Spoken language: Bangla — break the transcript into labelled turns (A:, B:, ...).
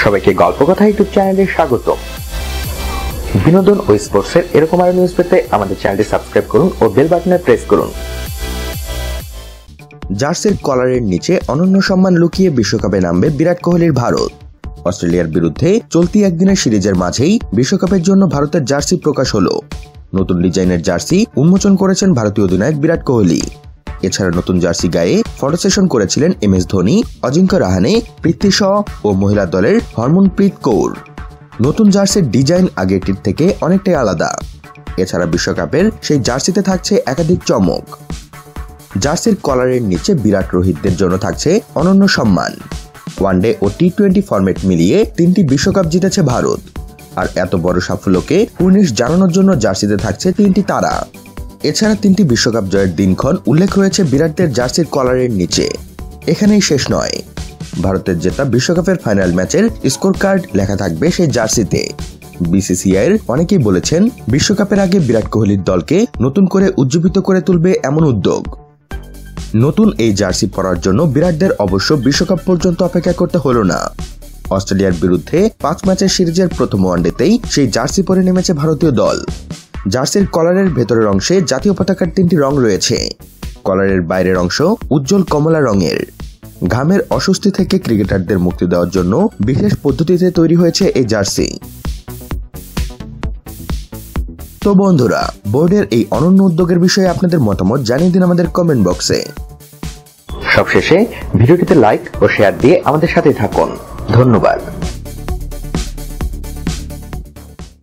A: সবাইকে গল্প কথা ইউটিউব চ্যানেলে স্বাগত। বিনোদন ও স্পোর্টসের এরকম আরো নিউজ পেতে আমাদের চ্যানেলটি সাবস্ক্রাইব করুন ও বেল বাটনে প্রেস করুন।
B: জার্সির কলারের নিচে অনন্য সম্মান লুকিয়ে বিশ্বকাপে নামবে বিরাট কোহলির ভারত। অস্ট্রেলিয়ার বিরুদ্ধে চলতি একদিনের সিরিজের মাঝেই বিশ্বকাপের জন্য ভারতের জার্সি প্রকাশ হলো। নতুন ডিজাইনের জার্সি উন্মোচন করেছেন ভারতীয় অধিনায়ক বিরাট কোহলি। এছাড়া নতুন জার্সি গায়ে ফটো সেশন করেছিলেন MS ধোনি, অজিঙ্ক্য রাহানে, পৃথ্বী শ ও মহিলা দলের হরমনপ্রীত কৌর। নতুন জার্সির ডিজাইন আগেরটির থেকে অনেকটাই আলাদা। এছাড়া বিশ্বকাপের সেই জার্সিতে থাকছে একাধিক চমক। জার্সির কলারের নিচে বিরাট রোহিতদের জন্য থাকছে অনন্য সম্মান। ওয়ানডে ও T20 ফরম্যাট মিলিয়ে 3টি বিশ্বকাপ জিতেছে ভারত। আর এত বড় সাফল্যকে কুর্নিশ জানানোর জন্য জার্সিতে থাকছে 3টি তারা। এছাড়া 3টি বিশ্বকাপ জয়ের দিনক্ষণ উল্লেখ রয়েছে বিরাটদের জার্সির কলারের নিচে। এখানেই শেষ নয়, ভারতের জেতা বিশ্বকাপের ফাইনাল ম্যাচের স্কোর কার্ড লেখা থাকবে সেই জার্সিতে। BCCI এর অনেকেই বলেছেন বিশ্বকাপের আগে বিরাট কোহলির দলকে নতুন করে উজ্জীবিত করে তুলবে এমন উদ্যোগ। নতুন এই জার্সি পরার জন্য বিরাটদের অবশ্য বিশ্বকাপ পর্যন্ত অপেক্ষা করতে হলো না। অস্ট্রেলিয়ার বিরুদ্ধে 5 ম্যাচের সিরিজের প্রথম ওয়ানডেতেই সেই জার্সি পরে নেমেছে ভারতীয় দল। জার্সির কলারের ভেতরের অংশে জাতীয় পতাকার 3টি রং রয়েছে। কলারের বাইরের অংশ উজ্জ্বল কমলা রঙের। ঘামের অস্বস্তি থেকে ক্রিকেটারদের মুক্তি দেওয়ার জন্য বিশেষ পদ্ধতিতে তৈরি হয়েছে এই জার্সি। তো বন্ধুরা, বোর্ডের এই অনন্য উদ্যোগের বিষয়ে আপনাদের মতামত জানিয়ে দিন আমাদের কমেন্ট বক্সে।
A: সবশেষে ভিডিওটিতে লাইক ও শেয়ার দিয়ে আমাদের সাথে থাকুন। ধন্যবাদ।